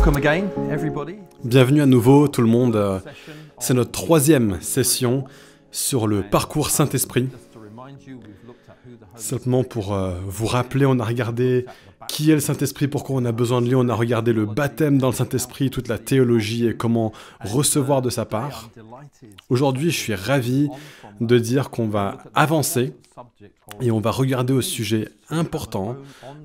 Welcome again, everybody. Bienvenue à nouveau tout le monde. C'est notre troisième session sur le parcours Saint-Esprit. Simplement pour vous rappeler, on a regardé qui est le Saint-Esprit, pourquoi on a besoin de lui, on a regardé le baptême dans le Saint-Esprit, toute la théologie et comment recevoir de sa part. Aujourd'hui, je suis ravi de dire qu'on va avancer et on va regarder au sujet important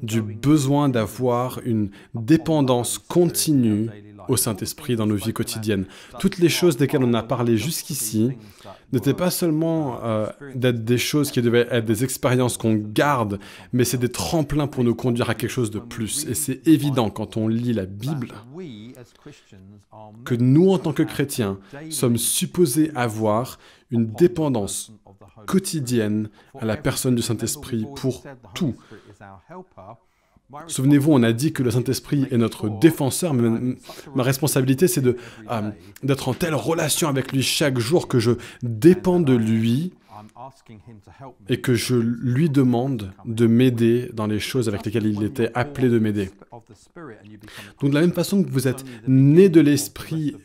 du besoin d'avoir une dépendance continue au Saint-Esprit dans nos vies quotidiennes. Toutes les choses desquelles on a parlé jusqu'ici n'étaient pas seulement d'être des choses qui devaient être des expériences qu'on garde, mais c'est des tremplins pour nous conduire à quelque chose de plus. Et c'est évident quand on lit la Bible que nous, en tant que chrétiens, sommes supposés avoir une dépendance quotidienne à la personne du Saint-Esprit pour tout. Souvenez-vous, on a dit que le Saint-Esprit est notre défenseur, mais ma responsabilité, c'est d'être en telle relation avec lui chaque jour que je dépends de lui et que je lui demande de m'aider dans les choses avec lesquelles il était appelé de m'aider. Donc de la même façon que vous êtes né de l'Esprit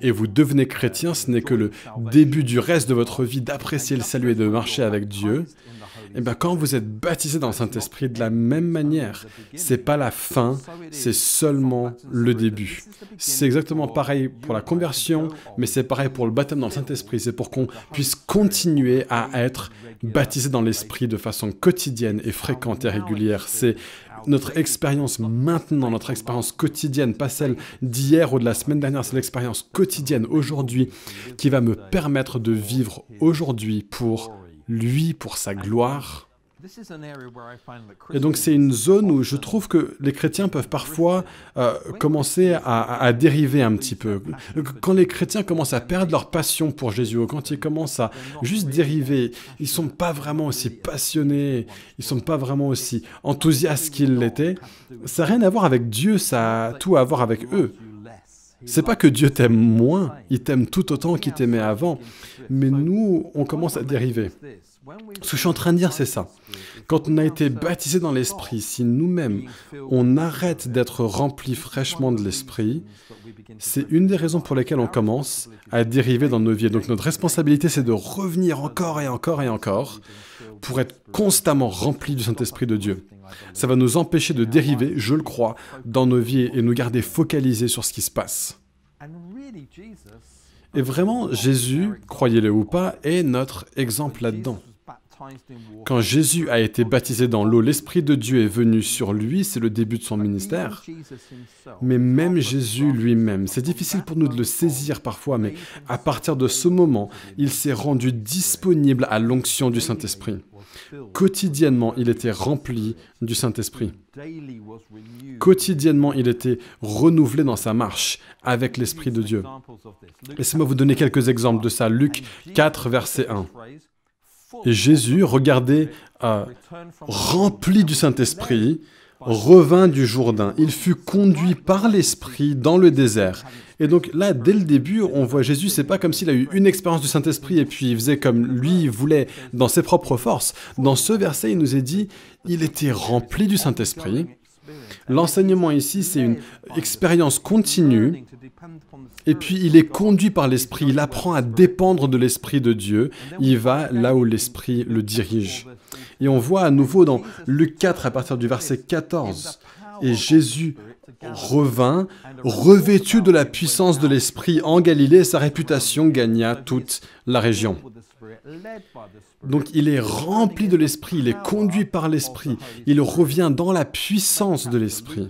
et vous devenez chrétien, ce n'est que le début du reste de votre vie d'apprécier le salut et de marcher avec Dieu. Et bien, quand vous êtes baptisé dans le Saint-Esprit, de la même manière, c'est pas la fin, c'est seulement le début. C'est exactement pareil pour la conversion, mais c'est pareil pour le baptême dans le Saint-Esprit. C'est pour qu'on puisse continuer à être baptisé dans l'Esprit de façon quotidienne et fréquente et régulière. C'est notre expérience maintenant, notre expérience quotidienne, pas celle d'hier ou de la semaine dernière, c'est l'expérience quotidienne aujourd'hui qui va me permettre de vivre aujourd'hui pour lui, pour sa gloire. Et donc c'est une zone où je trouve que les chrétiens peuvent parfois commencer à dériver un petit peu. Quand les chrétiens commencent à perdre leur passion pour Jésus, ou quand ils commencent à juste dériver, ils ne sont pas vraiment aussi passionnés, ils ne sont pas vraiment aussi enthousiastes qu'ils l'étaient. Ça n'a rien à voir avec Dieu, ça a tout à voir avec eux. C'est pas que Dieu t'aime moins, il t'aime tout autant qu'il t'aimait avant, mais nous, on commence à dériver. Ce que je suis en train de dire, c'est ça. Quand on a été baptisé dans l'Esprit, si nous-mêmes, on arrête d'être remplis fraîchement de l'Esprit, c'est une des raisons pour lesquelles on commence à dériver dans nos vies. Donc notre responsabilité, c'est de revenir encore et encore et encore pour être constamment remplis du Saint-Esprit de Dieu. Ça va nous empêcher de dériver, je le crois, dans nos vies et nous garder focalisés sur ce qui se passe. Et vraiment, Jésus, croyez-le ou pas, est notre exemple là-dedans. Quand Jésus a été baptisé dans l'eau, l'Esprit de Dieu est venu sur lui, c'est le début de son ministère. Mais même Jésus lui-même, c'est difficile pour nous de le saisir parfois, mais à partir de ce moment, il s'est rendu disponible à l'onction du Saint-Esprit. Quotidiennement, il était rempli du Saint-Esprit. Quotidiennement, il était renouvelé dans sa marche avec l'Esprit de Dieu. Laissez-moi vous donner quelques exemples de ça. Luc 4, verset 1. Et Jésus, regardez, rempli du Saint-Esprit, revint du Jourdain. Il fut conduit par l'Esprit dans le désert. Et donc là, dès le début, on voit Jésus, c'est pas comme s'il a eu une expérience du Saint-Esprit et puis il faisait comme lui voulait dans ses propres forces. Dans ce verset, il nous est dit, il était rempli du Saint-Esprit. L'enseignement ici, c'est une expérience continue. Et puis, il est conduit par l'Esprit. Il apprend à dépendre de l'Esprit de Dieu. Il va là où l'Esprit le dirige. Et on voit à nouveau dans Luc 4, à partir du verset 14, « Et Jésus revint, revêtu de la puissance de l'Esprit en Galilée, et sa réputation gagna toute la région. » Donc il est rempli de l'Esprit, il est conduit par l'Esprit, il revient dans la puissance de l'Esprit.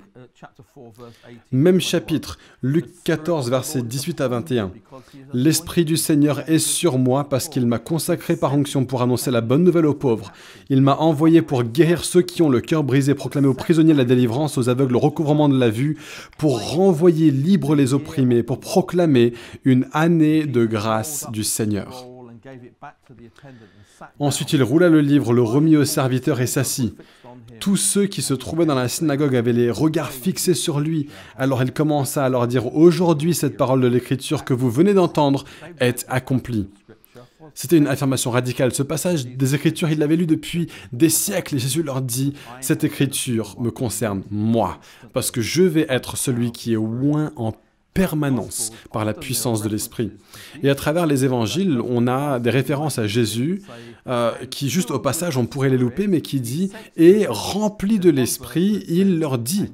Même chapitre, Luc 14, versets 18 à 21. « L'Esprit du Seigneur est sur moi parce qu'il m'a consacré par onction pour annoncer la bonne nouvelle aux pauvres. Il m'a envoyé pour guérir ceux qui ont le cœur brisé, proclamer aux prisonniers la délivrance, aux aveugles le recouvrement de la vue, pour renvoyer libres les opprimés, pour proclamer une année de grâce du Seigneur. » Ensuite, il roula le livre, le remit au serviteur et s'assit. Tous ceux qui se trouvaient dans la synagogue avaient les regards fixés sur lui. Alors il commença à leur dire « Aujourd'hui, cette parole de l'Écriture que vous venez d'entendre est accomplie. » C'était une affirmation radicale. Ce passage des Écritures, ils l'avaient lu depuis des siècles et Jésus leur dit « Cette Écriture me concerne, moi, parce que je vais être celui qui est oint en permanence par la puissance de l'Esprit. » Et à travers les évangiles, on a des références à Jésus qui, juste au passage, on pourrait les louper, mais qui dit « Et rempli de l'Esprit, il leur dit. »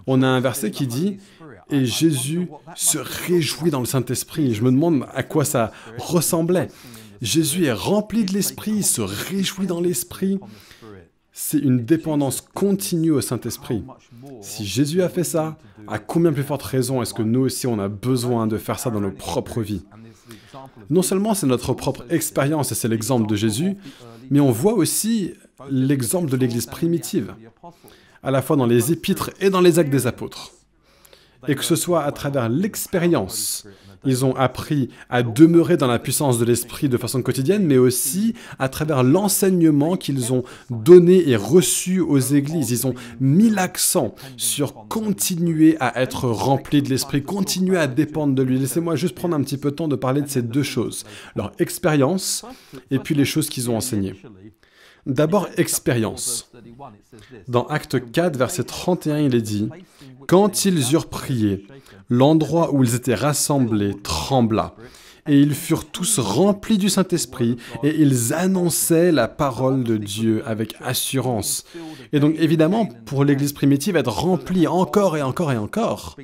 On a un verset qui dit « Et Jésus se réjouit dans le Saint-Esprit. » Je me demande à quoi ça ressemblait. Jésus est rempli de l'Esprit, il se réjouit dans l'Esprit. C'est une dépendance continue au Saint-Esprit. Si Jésus a fait ça, à combien plus forte raison est-ce que nous aussi on a besoin de faire ça dans nos propres vies? Non seulement c'est notre propre expérience et c'est l'exemple de Jésus, mais on voit aussi l'exemple de l'Église primitive, à la fois dans les épîtres et dans les actes des apôtres. Et que ce soit à travers l'expérience, ils ont appris à demeurer dans la puissance de l'Esprit de façon quotidienne, mais aussi à travers l'enseignement qu'ils ont donné et reçu aux églises. Ils ont mis l'accent sur continuer à être remplis de l'Esprit, continuer à dépendre de lui. Laissez-moi juste prendre un petit peu de temps de parler de ces deux choses, leur expérience et puis les choses qu'ils ont enseignées. D'abord, expérience. Dans Acte 4, verset 31, il est dit « Quand ils eurent prié, l'endroit où ils étaient rassemblés trembla, et ils furent tous remplis du Saint-Esprit, et ils annonçaient la parole de Dieu avec assurance. » Et donc, évidemment, pour l'Église primitive, être remplie encore et encore et encore,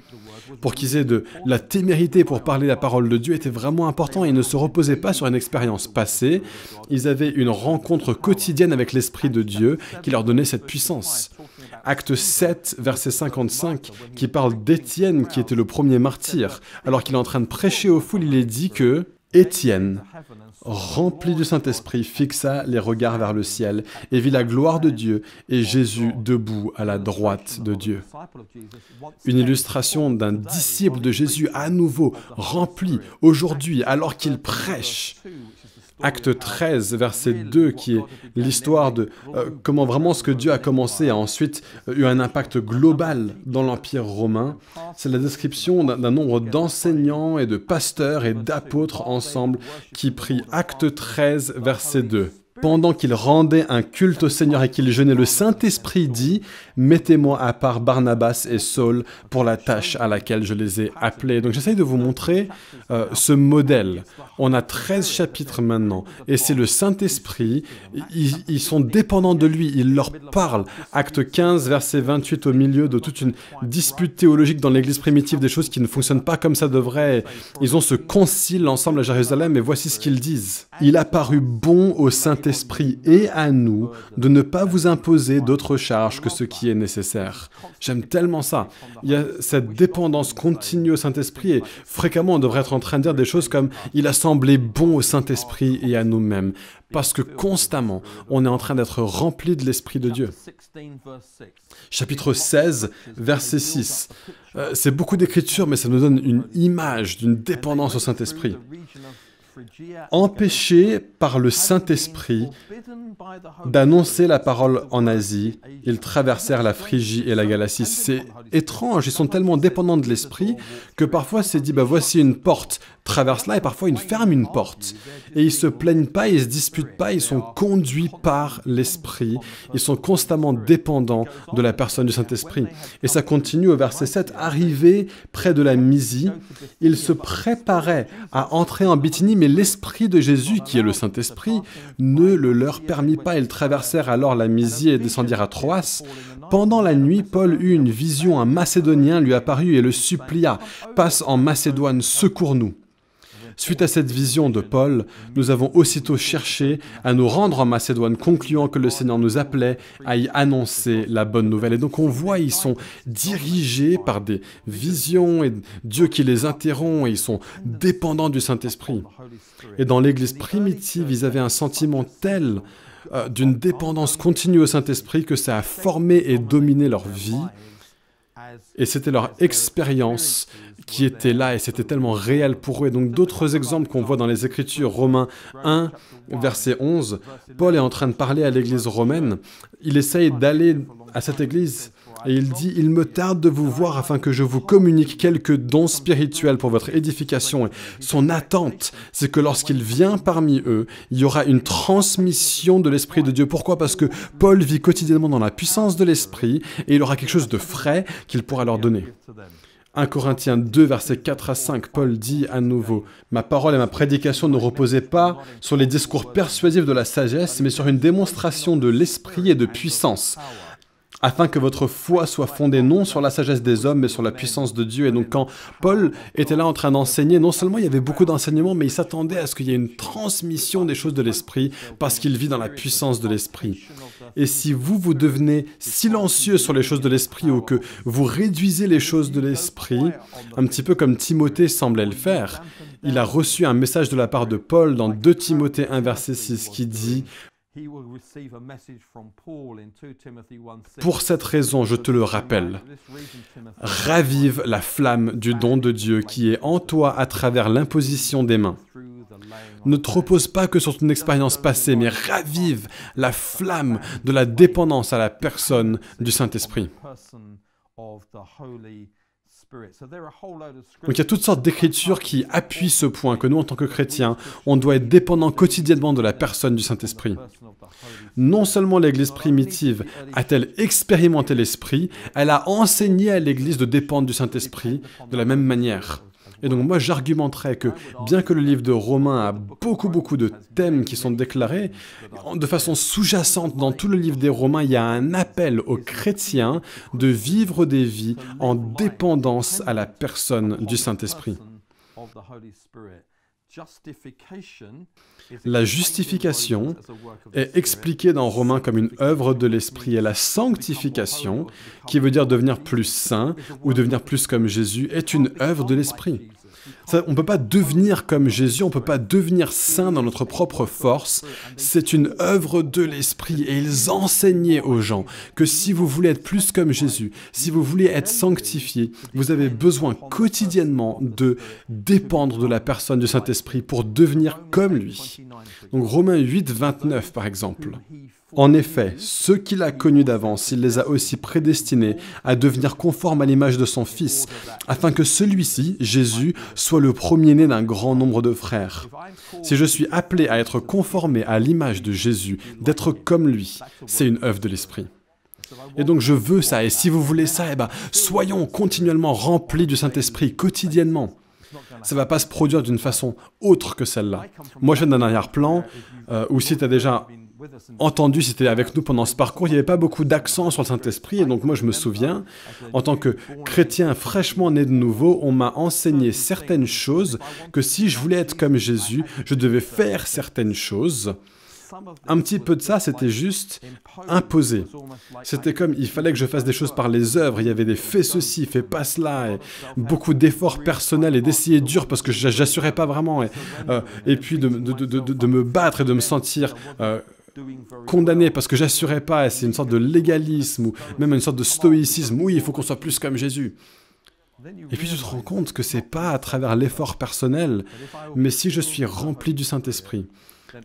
pour qu'ils aient de la témérité pour parler la parole de Dieu était vraiment important. Ils ne se reposaient pas sur une expérience passée. Ils avaient une rencontre quotidienne avec l'Esprit de Dieu qui leur donnait cette puissance. Acte 7, verset 55, qui parle d'Étienne qui était le premier martyr. Alors qu'il est en train de prêcher aux foules, il est dit que Étienne, rempli du Saint-Esprit, fixa les regards vers le ciel et vit la gloire de Dieu et Jésus debout à la droite de Dieu. Une illustration d'un disciple de Jésus à nouveau rempli aujourd'hui alors qu'il prêche. Acte 13, verset 2, qui est l'histoire de comment vraiment ce que Dieu a commencé a ensuite eu un impact global dans l'Empire romain. C'est la description d'un nombre d'enseignants et de pasteurs et d'apôtres ensemble qui prient. Acte 13, verset 2. Pendant qu'il rendait un culte au Seigneur et qu'il jeûnait, le Saint-Esprit dit « Mettez-moi à part Barnabas et Saul pour la tâche à laquelle je les ai appelés. » Donc j'essaye de vous montrer ce modèle. On a 13 chapitres maintenant et c'est le Saint-Esprit. Ils sont dépendants de lui, il leur parle. Acte 15, verset 28, au milieu de toute une dispute théologique dans l'Église primitive, des choses qui ne fonctionnent pas comme ça devrait. Ils ont ce concile ensemble à Jérusalem et voici ce qu'ils disent. « Il a paru bon au Saint-Esprit et à nous de ne pas vous imposer d'autres charges que ce qui est nécessaire. » J'aime tellement ça. Il y a cette dépendance continue au Saint-Esprit et fréquemment on devrait être en train de dire des choses comme « Il a semblé bon au Saint-Esprit et à nous-mêmes » parce que constamment on est en train d'être rempli de l'Esprit de Dieu. Chapitre 16, verset 6. C'est beaucoup d'écriture mais ça nous donne une image d'une dépendance au Saint-Esprit. Empêchés par le Saint-Esprit d'annoncer la parole en Asie, ils traversèrent la Phrygie et la Galatie. C'est étrange, ils sont tellement dépendants de l'Esprit que parfois c'est dit, voici une porte, traverse-la, et parfois ils ferment une porte. Et ils ne se plaignent pas, ils ne se disputent pas, ils sont conduits par l'Esprit, ils sont constamment dépendants de la personne du Saint-Esprit. Et ça continue au verset 7, arrivés près de la Mysie, ils se préparaient à entrer en Bithynie, mais l'Esprit de Jésus, qui est le Saint-Esprit, ne le leur permit pas. Ils traversèrent alors la Mysie et descendirent à Troas. Pendant la nuit, Paul eut une vision, un Macédonien lui apparut et le supplia « Passe en Macédoine, secours-nous ». Suite à cette vision de Paul, nous avons aussitôt cherché à nous rendre en Macédoine, concluant que le Seigneur nous appelait à y annoncer la bonne nouvelle. Et donc on voit, ils sont dirigés par des visions et Dieu qui les interrompt, et ils sont dépendants du Saint-Esprit. Et dans l'Église primitive, ils avaient un sentiment tel d'une dépendance continue au Saint-Esprit que ça a formé et dominé leur vie. Et c'était leur expérience qui étaient là et c'était tellement réel pour eux. Et donc d'autres exemples qu'on voit dans les Écritures, Romains 1, verset 11, Paul est en train de parler à l'église romaine, il essaye d'aller à cette église et il dit « Il me tarde de vous voir afin que je vous communique quelques dons spirituels pour votre édification. » Son attente, c'est que lorsqu'il vient parmi eux, il y aura une transmission de l'Esprit de Dieu. Pourquoi? Parce que Paul vit quotidiennement dans la puissance de l'Esprit et il aura quelque chose de frais qu'il pourra leur donner. 1 Corinthiens 2, versets 4 à 5, Paul dit à nouveau « Ma parole et ma prédication ne reposaient pas sur les discours persuasifs de la sagesse, mais sur une démonstration de l'Esprit et de puissance. » afin que votre foi soit fondée non sur la sagesse des hommes, mais sur la puissance de Dieu. Et donc quand Paul était là en train d'enseigner, non seulement il y avait beaucoup d'enseignements, mais il s'attendait à ce qu'il y ait une transmission des choses de l'Esprit, parce qu'il vit dans la puissance de l'Esprit. Et si vous devenez silencieux sur les choses de l'Esprit, ou que vous réduisez les choses de l'Esprit, un petit peu comme Timothée semblait le faire, il a reçu un message de la part de Paul dans 2 Timothée 1, verset 6, qui dit « Pour cette raison, je te le rappelle, ravive la flamme du don de Dieu qui est en toi à travers l'imposition des mains. Ne te repose pas que sur ton expérience passée, mais ravive la flamme de la dépendance à la personne du Saint-Esprit. » Donc il y a toutes sortes d'écritures qui appuient ce point, que nous, en tant que chrétiens, on doit être dépendants quotidiennement de la personne du Saint-Esprit. Non seulement l'Église primitive a-t-elle expérimenté l'Esprit, elle a enseigné à l'Église de dépendre du Saint-Esprit de la même manière. Et donc moi, j'argumenterais que, bien que le livre de Romains a beaucoup de thèmes qui sont déclarés, de façon sous-jacente dans tout le livre des Romains, il y a un appel aux chrétiens de vivre des vies en dépendance à la personne du Saint-Esprit. La justification est expliquée dans Romains comme une œuvre de l'Esprit et la sanctification, qui veut dire devenir plus saint ou devenir plus comme Jésus, est une œuvre de l'Esprit. On ne peut pas devenir comme Jésus, on ne peut pas devenir saint dans notre propre force. C'est une œuvre de l'Esprit. Et ils enseignaient aux gens que si vous voulez être plus comme Jésus, si vous voulez être sanctifié, vous avez besoin quotidiennement de dépendre de la personne du Saint-Esprit pour devenir comme lui. Donc Romains 8, 29 par exemple. En effet, ceux qu'il a connus d'avance, il les a aussi prédestinés à devenir conformes à l'image de son Fils, afin que celui-ci, Jésus, soit le premier-né d'un grand nombre de frères. Si je suis appelé à être conformé à l'image de Jésus, d'être comme lui, c'est une œuvre de l'Esprit. Et donc je veux ça, et si vous voulez ça, soyons continuellement remplis du Saint-Esprit, quotidiennement. Ça ne va pas se produire d'une façon autre que celle-là. Moi, je viens d'un arrière-plan, où si tu as déjà entendu, si tu es avec nous pendant ce parcours, il n'y avait pas beaucoup d'accent sur le Saint-Esprit, et donc moi je me souviens, en tant que chrétien fraîchement né de nouveau, on m'a enseigné certaines choses, que si je voulais être comme Jésus, je devais faire certaines choses. Un petit peu de ça, c'était juste imposé. C'était comme, il fallait que je fasse des choses par les œuvres, il y avait des « fais ceci, fais pas cela », et beaucoup d'efforts personnels et d'essayer dur parce que j'assurais pas vraiment, et puis de me battre et de me sentir condamné parce que j'assurais pas, et c'est une sorte de légalisme ou même une sorte de stoïcisme. Oui, il faut qu'on soit plus comme Jésus. Et puis tu te rends compte que c'est pas à travers l'effort personnel, mais si je suis rempli du Saint-Esprit,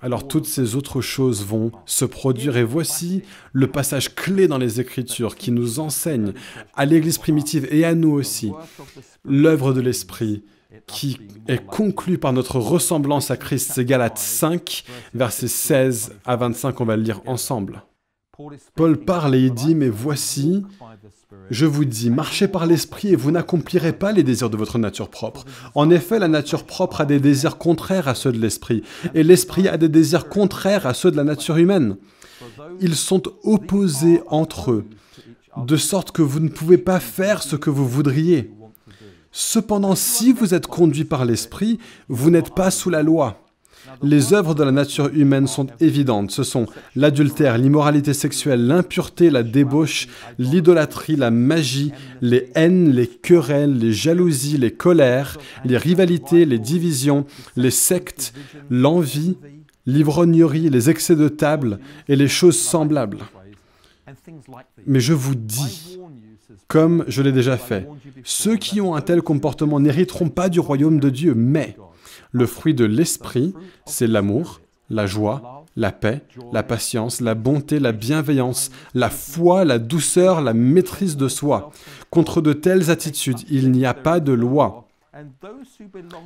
alors toutes ces autres choses vont se produire. Et voici le passage clé dans les Écritures qui nous enseigne à l'Église primitive et à nous aussi l'œuvre de l'Esprit qui est conclu par notre ressemblance à Christ. C'est Galates 5, versets 16 à 25, on va le lire ensemble. Paul parle et il dit « Mais voici, je vous dis, marchez par l'Esprit et vous n'accomplirez pas les désirs de votre nature propre. En effet, la nature propre a des désirs contraires à ceux de l'Esprit, et l'Esprit a des désirs contraires à ceux de la nature humaine. Ils sont opposés entre eux, de sorte que vous ne pouvez pas faire ce que vous voudriez. Cependant, si vous êtes conduits par l'Esprit, vous n'êtes pas sous la loi. Les œuvres de la nature humaine sont évidentes. Ce sont l'adultère, l'immoralité sexuelle, l'impureté, la débauche, l'idolâtrie, la magie, les haines, les querelles, les jalousies, les colères, les rivalités, les divisions, les sectes, l'envie, l'ivrognerie, les excès de table et les choses semblables. Mais je vous dis, comme je l'ai déjà fait. Ceux qui ont un tel comportement n'hériteront pas du royaume de Dieu, mais le fruit de l'esprit, c'est l'amour, la joie, la paix, la patience, la bonté, la bienveillance, la foi, la douceur, la maîtrise de soi. Contre de telles attitudes, il n'y a pas de loi.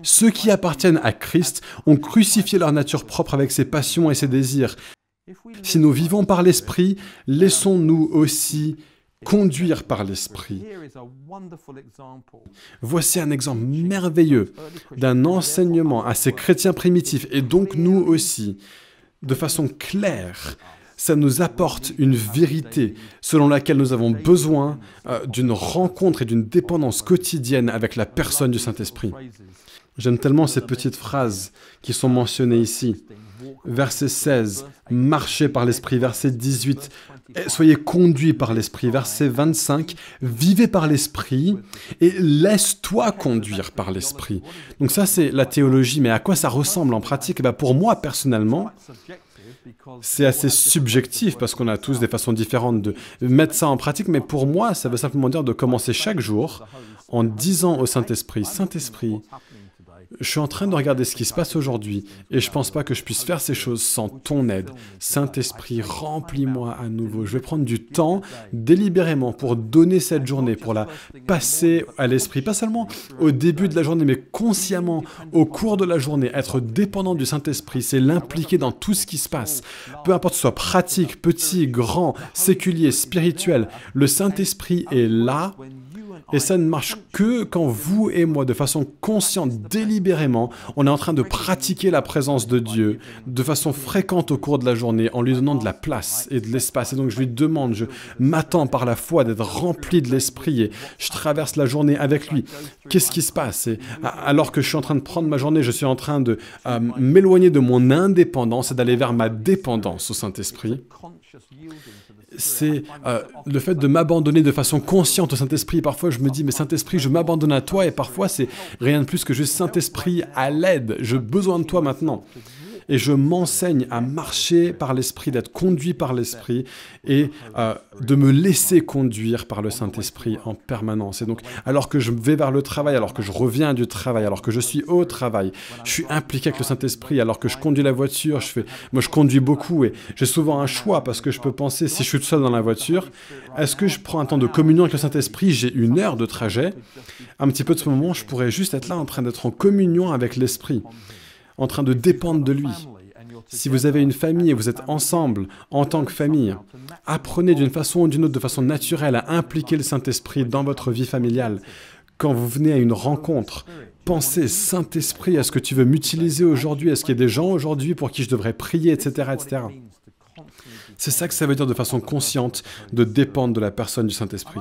Ceux qui appartiennent à Christ ont crucifié leur nature propre avec ses passions et ses désirs. Si nous vivons par l'Esprit, laissons-nous aussi conduire par l'Esprit. Voici un exemple merveilleux d'un enseignement à ces chrétiens primitifs, et donc nous aussi, de façon claire. Ça nous apporte une vérité selon laquelle nous avons besoin d'une rencontre et d'une dépendance quotidienne avec la personne du Saint-Esprit. J'aime tellement ces petites phrases qui sont mentionnées ici. Verset 16, marchez par l'Esprit. Verset 18, soyez conduits par l'Esprit. Verset 25, vivez par l'Esprit et laisse-toi conduire par l'Esprit. Donc ça, c'est la théologie, mais à quoi ça ressemble en pratique? Pour moi, personnellement, c'est assez subjectif parce qu'on a tous des façons différentes de mettre ça en pratique, mais pour moi, ça veut simplement dire de commencer chaque jour en disant au Saint-Esprit, « Saint-Esprit, je suis en train de regarder ce qui se passe aujourd'hui et je ne pense pas que je puisse faire ces choses sans ton aide. Saint-Esprit, remplis-moi à nouveau. Je vais prendre du temps délibérément pour donner cette journée, pour la passer à l'Esprit. Pas seulement au début de la journée, mais consciemment au cours de la journée. Être dépendant du Saint-Esprit, c'est l'impliquer dans tout ce qui se passe. Peu importe que ce soit pratique, petit, grand, séculier, spirituel, le Saint-Esprit est là. Et ça ne marche que quand vous et moi, de façon consciente, délibérément, on est en train de pratiquer la présence de Dieu de façon fréquente au cours de la journée, en lui donnant de la place et de l'espace. Et donc je lui demande, je m'attends par la foi d'être rempli de l'Esprit et je traverse la journée avec lui. Qu'est-ce qui se passe? Et alors que je suis en train de prendre ma journée, je suis en train de m'éloigner de mon indépendance et d'aller vers ma dépendance au Saint-Esprit. C'est le fait de m'abandonner de façon consciente au Saint-Esprit. Parfois, je me dis, mais Saint-Esprit, je m'abandonne à toi. Et parfois, c'est rien de plus que juste Saint-Esprit à l'aide. J'ai besoin de toi maintenant. Et je m'enseigne à marcher par l'Esprit, d'être conduit par l'Esprit et de me laisser conduire par le Saint-Esprit en permanence. Et donc, alors que je vais vers le travail, alors que je reviens du travail, alors que je suis au travail, je suis impliqué avec le Saint-Esprit, alors que je conduis la voiture, moi je conduis beaucoup et j'ai souvent un choix parce que je peux penser, si je suis tout seul dans la voiture, est-ce que je prends un temps de communion avec le Saint-Esprit, j'ai 1 heure de trajet, un petit peu de ce moment, je pourrais juste être là en train d'être en communion avec l'Esprit, en train de dépendre de lui. Si vous avez une famille et vous êtes ensemble en tant que famille, apprenez d'une façon ou d'une autre, de façon naturelle, à impliquer le Saint-Esprit dans votre vie familiale. Quand vous venez à une rencontre, pensez, Saint-Esprit, est-ce que tu veux m'utiliser aujourd'hui? Est-ce qu'il y a des gens aujourd'hui pour qui je devrais prier, etc., etc. C'est ça que ça veut dire de façon consciente, de dépendre de la personne du Saint-Esprit.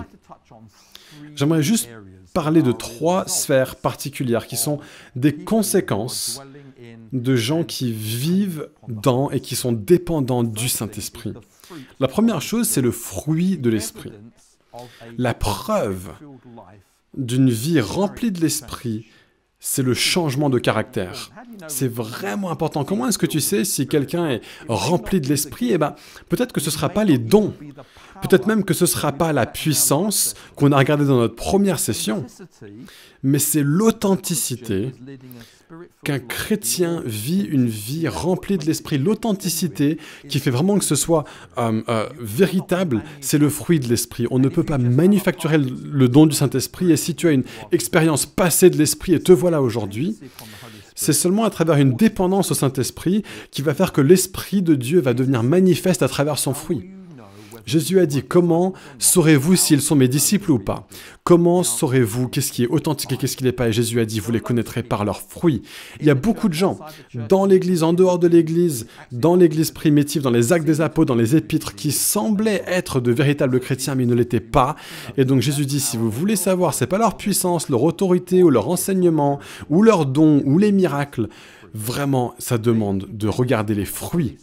J'aimerais juste parler de 3 sphères particulières qui sont des conséquences de gens qui vivent dans et qui sont dépendants du Saint-Esprit. La première chose, c'est le fruit de l'Esprit. La preuve d'une vie remplie de l'Esprit, c'est le changement de caractère. C'est vraiment important. Comment est-ce que tu sais si quelqu'un est rempli de l'Esprit? Peut-être que ce ne sera pas les dons. Peut-être même que ce ne sera pas la puissance qu'on a regardée dans notre première session, mais c'est l'authenticité qu'un chrétien vit une vie remplie de l'Esprit. L'authenticité qui fait vraiment que ce soit véritable, c'est le fruit de l'Esprit. On ne peut pas manufacturer le don du Saint-Esprit, et si tu as une expérience passée de l'Esprit et te voilà aujourd'hui, c'est seulement à travers une dépendance au Saint-Esprit qui va faire que l'Esprit de Dieu va devenir manifeste à travers son fruit. Jésus a dit, comment saurez-vous s'ils sont mes disciples ou pas? Comment saurez-vous qu'est-ce qui est authentique et qu'est-ce qui n'est pas? Et Jésus a dit, vous les connaîtrez par leurs fruits. Il y a beaucoup de gens, dans l'Église, en dehors de l'Église, dans l'Église primitive, dans les actes des apôtres, dans les épîtres, qui semblaient être de véritables chrétiens, mais ils ne l'étaient pas. Et donc Jésus dit, si vous voulez savoir, c'est pas leur puissance, leur autorité, ou leur enseignement, ou leurs dons, ou les miracles. Vraiment, ça demande de regarder les fruits.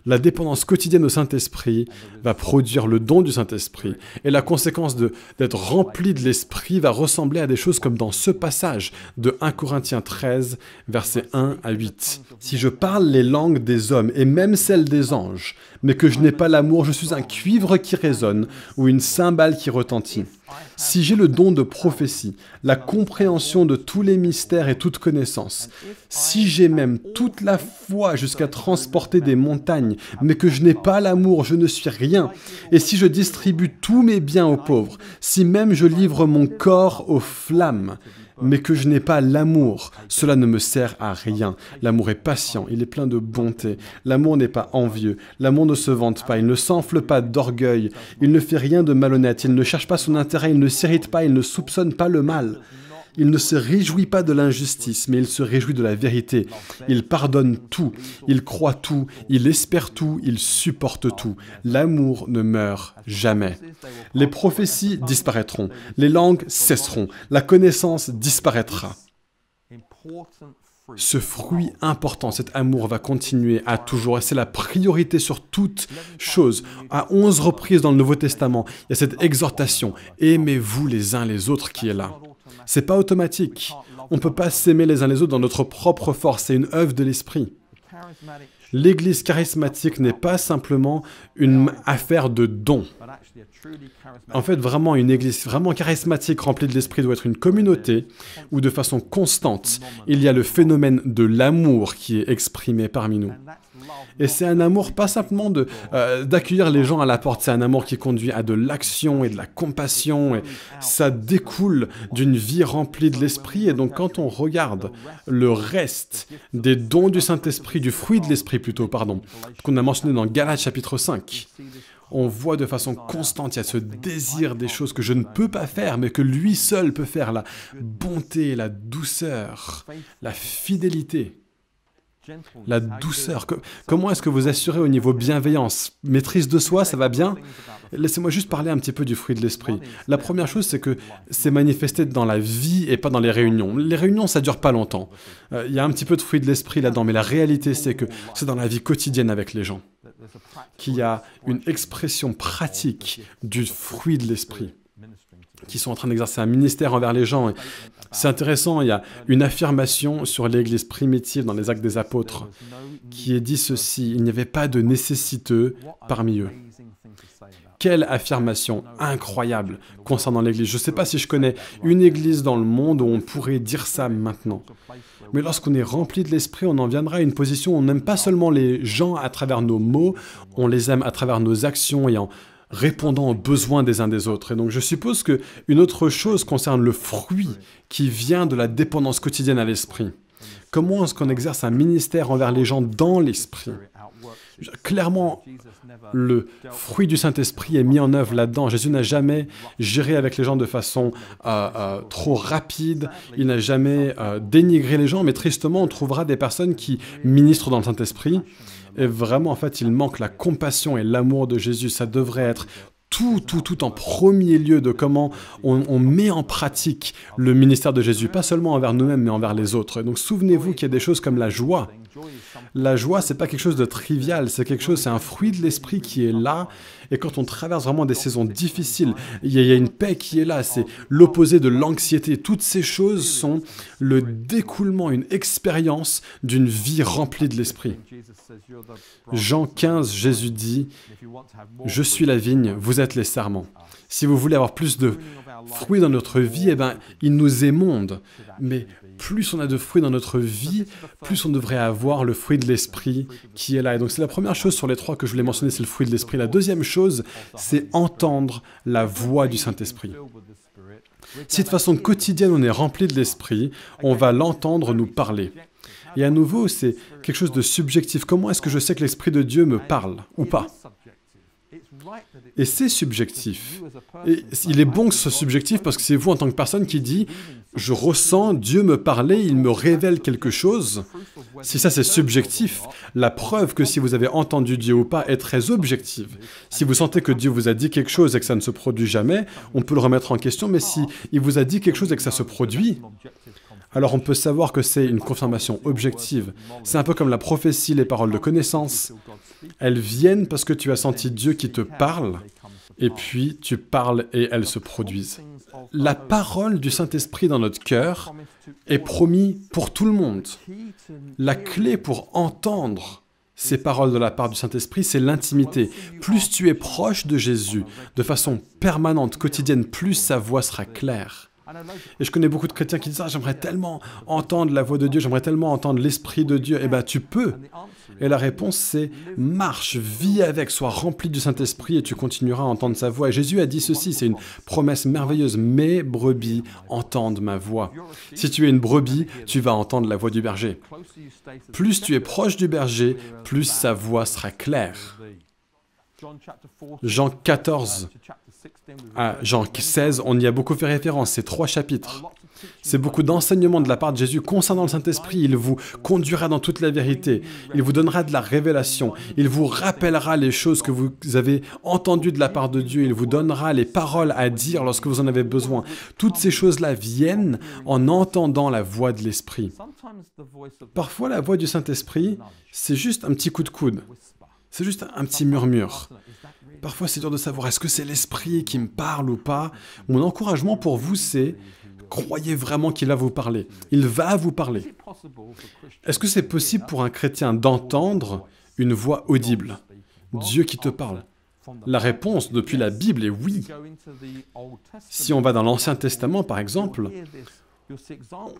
La dépendance quotidienne au Saint-Esprit va produire le don du Saint-Esprit. Et la conséquence d'être rempli de l'Esprit va ressembler à des choses comme dans ce passage de 1 Corinthiens 13, versets 1 à 8. « Si je parle les langues des hommes et même celles des anges, mais que je n'ai pas l'amour, je suis un cuivre qui résonne ou une cymbale qui retentit. Si j'ai le don de prophétie, la compréhension de tous les mystères et toute connaissance, si j'ai même toute la foi jusqu'à transporter des montagnes, mais que je n'ai pas l'amour, je ne suis rien. Et si je distribue tous mes biens aux pauvres, si même je livre mon corps aux flammes, mais que je n'ai pas l'amour, cela ne me sert à rien. L'amour est patient, il est plein de bonté. L'amour n'est pas envieux, l'amour ne se vante pas, il ne s'enfle pas d'orgueil, il ne fait rien de malhonnête, il ne cherche pas son intérêt, il ne s'irrite pas, il ne soupçonne pas le mal. Il ne se réjouit pas de l'injustice, mais il se réjouit de la vérité. Il pardonne tout, il croit tout, il espère tout, il supporte tout. L'amour ne meurt jamais. Les prophéties disparaîtront, les langues cesseront, la connaissance disparaîtra. Ce fruit important, cet amour va continuer à toujours, et c'est la priorité sur toute chose. À 11 reprises dans le Nouveau Testament, il y a cette exhortation, aimez-vous les uns les autres qui est là. C'est pas automatique. On ne peut pas s'aimer les uns les autres dans notre propre force, c'est une œuvre de l'esprit. L'Église charismatique n'est pas simplement une affaire de dons. En fait, vraiment, une Église vraiment charismatique remplie de l'esprit doit être une communauté où de façon constante, il y a le phénomène de l'amour qui est exprimé parmi nous. Et c'est un amour pas simplement d'accueillir les gens à la porte, c'est un amour qui conduit à de l'action et de la compassion, et ça découle d'une vie remplie de l'esprit. Et donc quand on regarde le reste des dons du Saint-Esprit, du fruit de l'esprit plutôt, pardon, qu'on a mentionné dans Galates chapitre 5, on voit de façon constante, il y a ce désir des choses que je ne peux pas faire, mais que lui seul peut faire, la bonté, la douceur, la fidélité. La douceur. Comment est-ce que vous assurez au niveau bienveillance? Maîtrise de soi, ça va bien? Laissez-moi juste parler un petit peu du fruit de l'esprit. La première chose, c'est que c'est manifesté dans la vie et pas dans les réunions. Les réunions, ça dure pas longtemps. Il y a un petit peu de fruit de l'esprit là-dedans, mais la réalité, c'est que c'est dans la vie quotidienne avec les gens qu'il y a une expression pratique du fruit de l'esprit, qui sont en train d'exercer un ministère envers les gens. C'est intéressant, il y a une affirmation sur l'Église primitive dans les Actes des Apôtres qui est dit ceci, il n'y avait pas de nécessiteux parmi eux. Quelle affirmation incroyable concernant l'Église. Je ne sais pas si je connais une Église dans le monde où on pourrait dire ça maintenant. Mais lorsqu'on est rempli de l'Esprit, on en viendra à une position où on n'aime pas seulement les gens à travers nos mots, on les aime à travers nos actions et en répondant aux besoins des uns des autres. Et donc je suppose qu'une autre chose concerne le fruit qui vient de la dépendance quotidienne à l'esprit. Comment est-ce qu'on exerce un ministère envers les gens dans l'esprit? Clairement, le fruit du Saint-Esprit est mis en œuvre là-dedans. Jésus n'a jamais géré avec les gens de façon trop rapide, il n'a jamais dénigré les gens, mais tristement, on trouvera des personnes qui ministrent dans le Saint-Esprit. Et vraiment, en fait, il manque la compassion et l'amour de Jésus. Ça devrait être tout en premier lieu de comment on met en pratique le ministère de Jésus, pas seulement envers nous-mêmes, mais envers les autres. Et donc, souvenez-vous qu'il y a des choses comme la joie. La joie, c'est pas quelque chose de trivial, c'est un fruit de l'esprit qui est là. Et quand on traverse vraiment des saisons difficiles, il y a une paix qui est là, c'est l'opposé de l'anxiété. Toutes ces choses sont le découlement, une expérience d'une vie remplie de l'esprit. Jean 15, Jésus dit, « Je suis la vigne, vous êtes les sarments. » Si vous voulez avoir plus de fruits dans notre vie, eh bien, il nous émonde. Mais plus on a de fruits dans notre vie, plus on devrait avoir le fruit de l'esprit qui est là. Et donc c'est la première chose sur les trois que je voulais mentionner, c'est le fruit de l'esprit. La deuxième chose, c'est entendre la voix du Saint-Esprit. Si de façon quotidienne on est rempli de l'esprit, on va l'entendre nous parler. Et à nouveau, c'est quelque chose de subjectif. Comment est-ce que je sais que l'Esprit de Dieu me parle ou pas? Et c'est subjectif. Et il est bon que ce soit subjectif parce que c'est vous en tant que personne qui dit « Je ressens Dieu me parler, il me révèle quelque chose ». Si ça c'est subjectif, la preuve que si vous avez entendu Dieu ou pas est très objective. Si vous sentez que Dieu vous a dit quelque chose et que ça ne se produit jamais, on peut le remettre en question, mais si il vous a dit quelque chose et que ça se produit, alors on peut savoir que c'est une confirmation objective. C'est un peu comme la prophétie, les paroles de connaissance. Elles viennent parce que tu as senti Dieu qui te parle, et puis tu parles et elles se produisent. La parole du Saint-Esprit dans notre cœur est promise pour tout le monde. La clé pour entendre ces paroles de la part du Saint-Esprit, c'est l'intimité. Plus tu es proche de Jésus, de façon permanente, quotidienne, plus sa voix sera claire. Et je connais beaucoup de chrétiens qui disent « Ah, j'aimerais tellement entendre la voix de Dieu, j'aimerais tellement entendre l'Esprit de Dieu. » Eh bien, tu peux. Et la réponse, c'est « Marche, vis avec, sois rempli du Saint-Esprit et tu continueras à entendre sa voix. » Et Jésus a dit ceci, c'est une promesse merveilleuse. « Mes brebis entendent ma voix. » Si tu es une brebis, tu vas entendre la voix du berger. Plus tu es proche du berger, plus sa voix sera claire. Jean 14 à Jean 16, on y a beaucoup fait référence, ces 3 chapitres. C'est beaucoup d'enseignements de la part de Jésus concernant le Saint-Esprit. Il vous conduira dans toute la vérité. Il vous donnera de la révélation. Il vous rappellera les choses que vous avez entendues de la part de Dieu. Il vous donnera les paroles à dire lorsque vous en avez besoin. Toutes ces choses-là viennent en entendant la voix de l'Esprit. Parfois, la voix du Saint-Esprit, c'est juste un petit coup de coude. C'est juste un petit murmure. Parfois, c'est dur de savoir, est-ce que c'est l'Esprit qui me parle ou pas? Mon encouragement pour vous, c'est, croyez vraiment qu'il va vous parler. Il va vous parler. Est-ce que c'est possible pour un chrétien d'entendre une voix audible? Dieu qui te parle. La réponse depuis la Bible est oui. Si on va dans l'Ancien Testament, par exemple,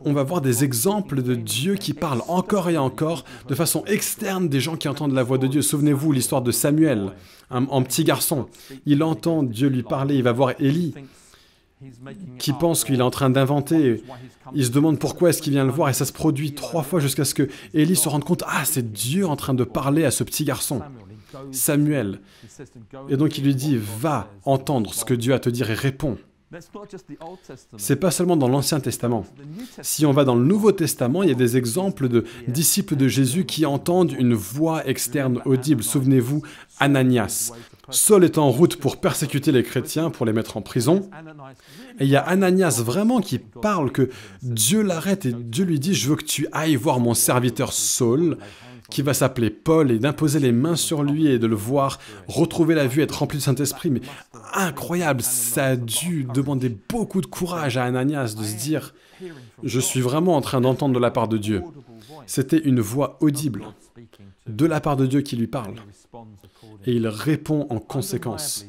on va voir des exemples de Dieu qui parle encore et encore de façon externe des gens qui entendent la voix de Dieu. Souvenez-vous l'histoire de Samuel, un petit garçon. Il entend Dieu lui parler, il va voir Élie, qui pense qu'il est en train d'inventer. Il se demande pourquoi est-ce qu'il vient le voir et ça se produit 3 fois jusqu'à ce que Élie se rende compte « Ah, c'est Dieu en train de parler à ce petit garçon. » Samuel. Et donc il lui dit « Va entendre ce que Dieu a à te dire et réponds. » C'est pas seulement dans l'Ancien Testament. Si on va dans le Nouveau Testament, il y a des exemples de disciples de Jésus qui entendent une voix externe audible. Souvenez-vous, Ananias. Saul est en route pour persécuter les chrétiens, pour les mettre en prison. Et il y a Ananias vraiment qui parle que Dieu l'arrête et Dieu lui dit « Je veux que tu ailles voir mon serviteur Saul, qui va s'appeler Paul, et d'imposer les mains sur lui et de le voir retrouver la vue, être rempli du Saint-Esprit. » Mais incroyable, ça a dû demander beaucoup de courage à Ananias de se dire « Je suis vraiment en train d'entendre de la part de Dieu. » C'était une voix audible de la part de Dieu qui lui parle. Et il répond en conséquence.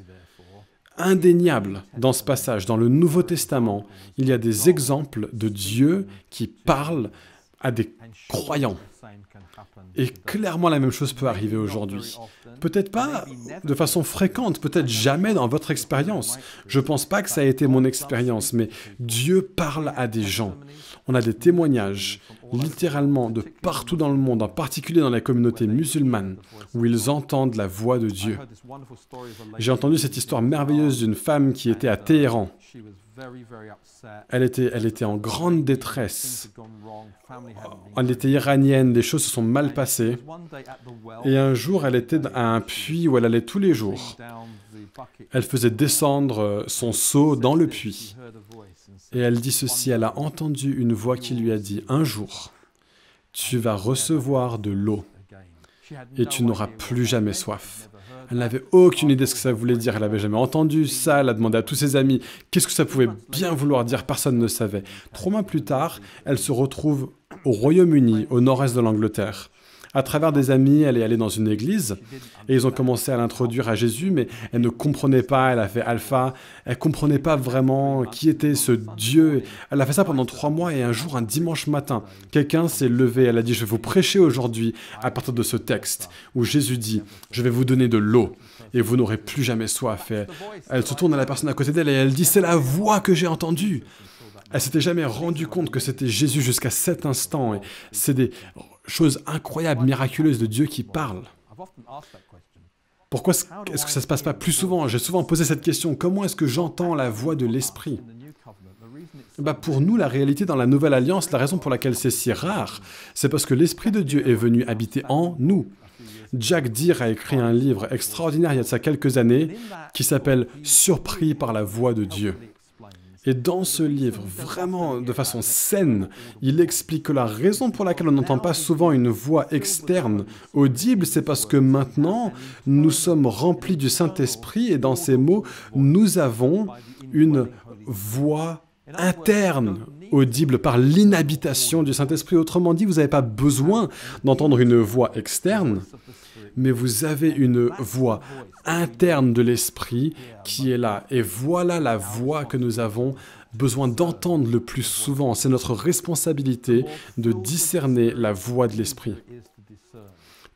Indéniable dans ce passage, dans le Nouveau Testament, il y a des exemples de Dieu qui parlent à des croyants. Et clairement, la même chose peut arriver aujourd'hui. Peut-être pas de façon fréquente, peut-être jamais dans votre expérience. Je ne pense pas que ça a été mon expérience, mais Dieu parle à des gens. On a des témoignages, littéralement, de partout dans le monde, en particulier dans la communauté musulmane, où ils entendent la voix de Dieu. J'ai entendu cette histoire merveilleuse d'une femme qui était à Téhéran. Elle était en grande détresse. Elle était iranienne, les choses se sont mal passées. Et un jour, elle était à un puits où elle allait tous les jours. Elle faisait descendre son seau dans le puits. Et elle dit ceci, elle a entendu une voix qui lui a dit, « Un jour, tu vas recevoir de l'eau et tu n'auras plus jamais soif. » Elle n'avait aucune idée de ce que ça voulait dire, elle n'avait jamais entendu ça, elle a demandé à tous ses amis qu'est-ce que ça pouvait bien vouloir dire, personne ne savait. 3 mois plus tard, elle se retrouve au Royaume-Uni, au nord-est de l'Angleterre. À travers des amis, elle est allée dans une église et ils ont commencé à l'introduire à Jésus, mais elle ne comprenait pas, elle a fait alpha, elle ne comprenait pas vraiment qui était ce Dieu. Elle a fait ça pendant 3 mois et un jour, un dimanche matin, quelqu'un s'est levé, elle a dit « Je vais vous prêcher aujourd'hui à partir de ce texte où Jésus dit « Je vais vous donner de l'eau et vous n'aurez plus jamais soif. » Elle se tourne à la personne à côté d'elle et elle dit « C'est la voix que j'ai entendue !» Elle s'était jamais rendue compte que c'était Jésus jusqu'à cet instant. Et c'est des choses incroyables, miraculeuses de Dieu qui parle. Pourquoi est-ce que ça ne se passe pas plus souvent? J'ai souvent posé cette question. Comment est-ce que j'entends la voix de l'Esprit? Pour nous, la réalité dans la Nouvelle Alliance, la raison pour laquelle c'est si rare, c'est parce que l'Esprit de Dieu est venu habiter en nous. Jack Deere a écrit un livre extraordinaire il y a de ça quelques années qui s'appelle « Surpris par la voix de Dieu ». Et dans ce livre, vraiment de façon saine, il explique que la raison pour laquelle on n'entend pas souvent une voix externe audible, c'est parce que maintenant, nous sommes remplis du Saint-Esprit et dans ces mots, nous avons une voix interne, audible par l'inhabitation du Saint-Esprit. Autrement dit, vous n'avez pas besoin d'entendre une voix externe, mais vous avez une voix interne de l'Esprit qui est là. Et voilà la voix que nous avons besoin d'entendre le plus souvent. C'est notre responsabilité de discerner la voix de l'Esprit.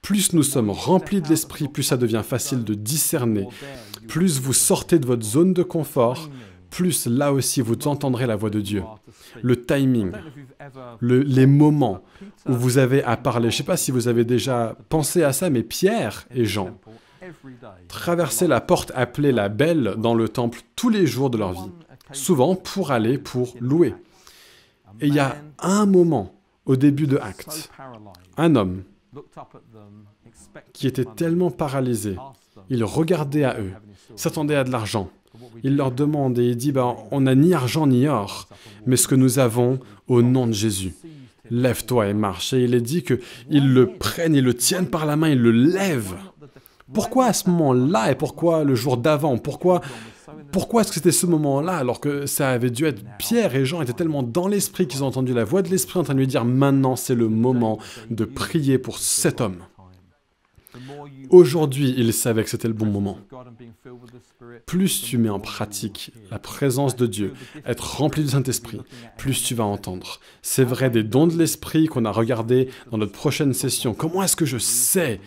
Plus nous sommes remplis de l'Esprit, plus ça devient facile de discerner. Plus vous sortez de votre zone de confort, plus là aussi vous entendrez la voix de Dieu. Le timing, les moments où vous avez à parler. Je ne sais pas si vous avez déjà pensé à ça, mais Pierre et Jean traversaient la porte appelée la Belle dans le temple tous les jours de leur vie, souvent pour aller pour louer. Et il y a un moment au début de Actes, un homme qui était tellement paralysé, il regardait à eux, s'attendait à de l'argent. Il leur demande et il dit, on n'a ni argent ni or, mais ce que nous avons au nom de Jésus. Lève-toi et marche. Et il est dit qu'ils le prennent, ils le tiennent par la main, ils le lèvent. Pourquoi à ce moment-là et pourquoi le jour d'avant? Pourquoi est-ce que c'était ce moment-là alors que ça avait dû être Pierre et Jean étaient tellement dans l'esprit qu'ils ont entendu la voix de l'esprit en train de lui dire maintenant c'est le moment de prier pour cet homme. Aujourd'hui, ils savaient que c'était le bon moment. Plus tu mets en pratique la présence de Dieu, être rempli du Saint-Esprit, plus tu vas entendre. C'est vrai des dons de l'Esprit qu'on a regardé dans notre prochaine session. Comment est-ce que je sais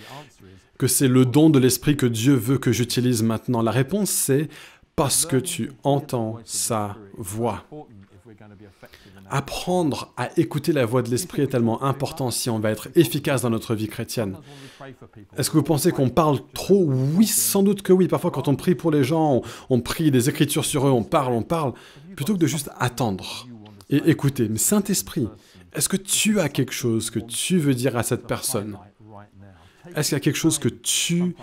que c'est le don de l'Esprit que Dieu veut que j'utilise maintenant? La réponse c'est parce que tu entends sa voix. Apprendre à écouter la voix de l'Esprit est tellement important si on va être efficace dans notre vie chrétienne. Est-ce que vous pensez qu'on parle trop? Oui, sans doute que oui. Parfois, quand on prie pour les gens, on prie des Écritures sur eux, on parle, plutôt que de juste attendre et écouter. Mais Saint-Esprit, est-ce que tu as quelque chose que tu veux dire à cette personne? Est-ce qu'il y a quelque chose que tu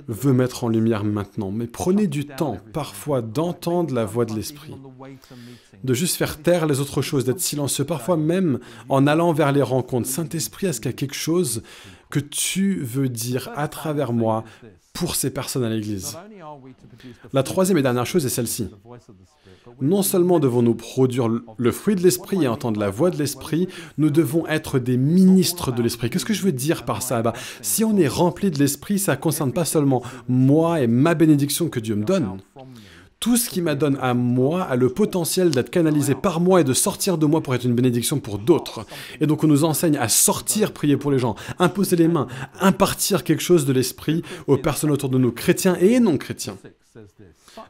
veux mettre en lumière maintenant? Mais prenez du temps, parfois, d'entendre la voix de l'Esprit, de juste faire taire les autres choses, d'être silencieux, parfois même en allant vers les rencontres. Saint-Esprit, est-ce qu'il y a quelque chose que tu veux dire à travers moi pour ces personnes à l'Église? La troisième et dernière chose est celle-ci. Non seulement devons-nous produire le fruit de l'Esprit et entendre la voix de l'Esprit, nous devons être des ministres de l'Esprit. Qu'est-ce que je veux dire par ça? Si on est rempli de l'Esprit, ça ne concerne pas seulement moi et ma bénédiction que Dieu me donne. Tout ce qui m'adonne à moi a le potentiel d'être canalisé par moi et de sortir de moi pour être une bénédiction pour d'autres. Et donc on nous enseigne à sortir, prier pour les gens, imposer les mains, impartir quelque chose de l'Esprit aux personnes autour de nous, chrétiens et non chrétiens.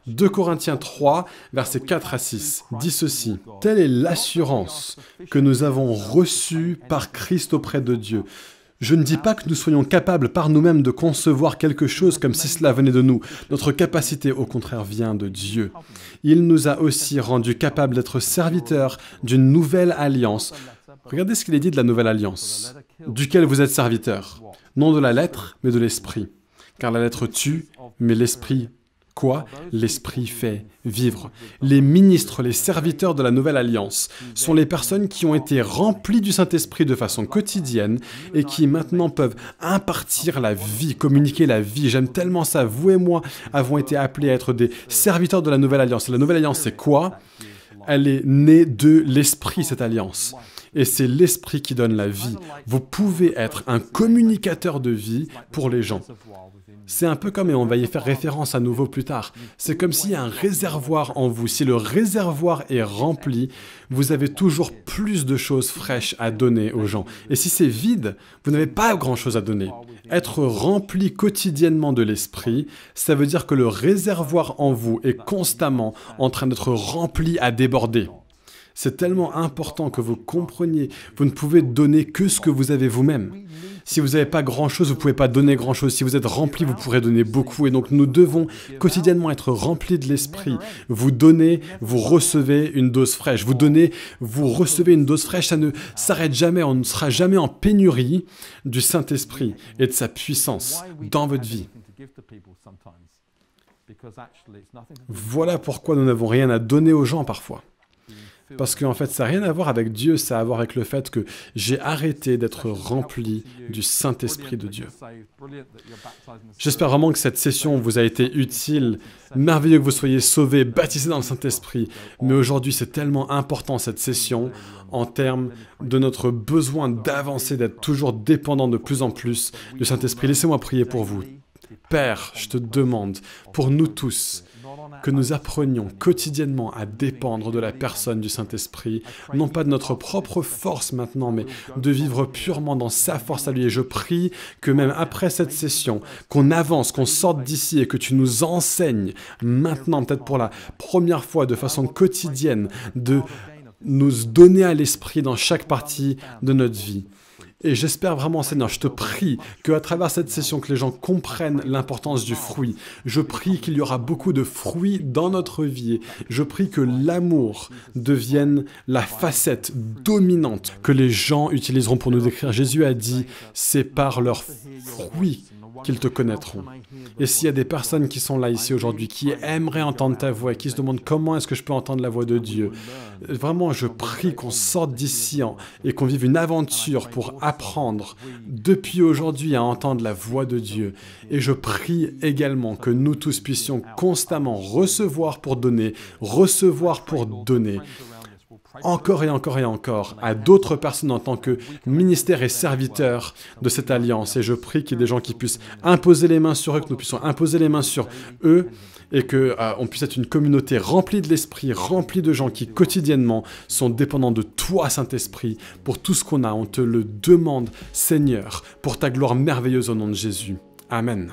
2 Corinthiens 3, versets 4 à 6, dit ceci. « Telle est l'assurance que nous avons reçue par Christ auprès de Dieu. Je ne dis pas que nous soyons capables par nous-mêmes de concevoir quelque chose comme si cela venait de nous. Notre capacité, au contraire, vient de Dieu. Il nous a aussi rendus capables d'être serviteurs d'une nouvelle alliance. » Regardez ce qu'il est dit de la nouvelle alliance. « Duquel vous êtes serviteurs. Non de la lettre, mais de l'esprit. Car la lettre tue, mais l'esprit quoi? L'Esprit fait vivre. Les ministres, les serviteurs de la Nouvelle Alliance sont les personnes qui ont été remplies du Saint-Esprit de façon quotidienne et qui maintenant peuvent impartir la vie, communiquer la vie. J'aime tellement ça. Vous et moi avons été appelés à être des serviteurs de la Nouvelle Alliance. Et la Nouvelle Alliance, c'est quoi? Elle est née de l'Esprit, cette alliance. Et c'est l'Esprit qui donne la vie. Vous pouvez être un communicateur de vie pour les gens. C'est un peu comme, et on va y faire référence à nouveau plus tard, c'est comme s'il y a un réservoir en vous. Si le réservoir est rempli, vous avez toujours plus de choses fraîches à donner aux gens. Et si c'est vide, vous n'avez pas grand-chose à donner. Être rempli quotidiennement de l'Esprit, ça veut dire que le réservoir en vous est constamment en train d'être rempli à déborder. C'est tellement important que vous compreniez, vous ne pouvez donner que ce que vous avez vous-même. Si vous n'avez pas grand-chose, vous ne pouvez pas donner grand-chose. Si vous êtes rempli, vous pourrez donner beaucoup. Et donc, nous devons quotidiennement être remplis de l'Esprit. Vous donnez, vous recevez une dose fraîche. Vous donnez, vous recevez une dose fraîche. Ça ne s'arrête jamais. On ne sera jamais en pénurie du Saint-Esprit et de sa puissance dans votre vie. Voilà pourquoi nous n'avons rien à donner aux gens parfois. Parce qu'en fait, ça n'a rien à voir avec Dieu, ça a à voir avec le fait que j'ai arrêté d'être rempli du Saint-Esprit de Dieu. J'espère vraiment que cette session vous a été utile. Merveilleux que vous soyez sauvés, baptisés dans le Saint-Esprit. Mais aujourd'hui, c'est tellement important cette session en termes de notre besoin d'avancer, d'être toujours dépendant de plus en plus du Saint-Esprit. Laissez-moi prier pour vous. Père, je te demande, pour nous tous, que nous apprenions quotidiennement à dépendre de la personne du Saint-Esprit, non pas de notre propre force maintenant, mais de vivre purement dans sa force à lui. Et je prie que même après cette session, qu'on avance, qu'on sorte d'ici et que tu nous enseignes maintenant, peut-être pour la première fois, de façon quotidienne, de nous donner à l'Esprit dans chaque partie de notre vie. Et j'espère vraiment, Seigneur, je te prie qu'à travers cette session, que les gens comprennent l'importance du fruit. Je prie qu'il y aura beaucoup de fruits dans notre vie. Je prie que l'amour devienne la facette dominante que les gens utiliseront pour nous décrire. Jésus a dit, c'est par leurs fruits qu'ils te connaîtront. Et s'il y a des personnes qui sont là ici aujourd'hui, qui aimeraient entendre ta voix et qui se demandent comment est-ce que je peux entendre la voix de Dieu, vraiment je prie qu'on sorte d'ici et qu'on vive une aventure pour apprendre depuis aujourd'hui à entendre la voix de Dieu. Et je prie également que nous tous puissions constamment recevoir pour donner, encore et encore et encore, à d'autres personnes en tant que ministère et serviteurs de cette alliance. Et je prie qu'il y ait des gens qui puissent imposer les mains sur eux, que nous puissions imposer les mains sur eux, et qu'on puisse être une communauté remplie de l'Esprit, remplie de gens qui quotidiennement sont dépendants de toi, Saint-Esprit, pour tout ce qu'on a. On te le demande, Seigneur, pour ta gloire merveilleuse au nom de Jésus. Amen.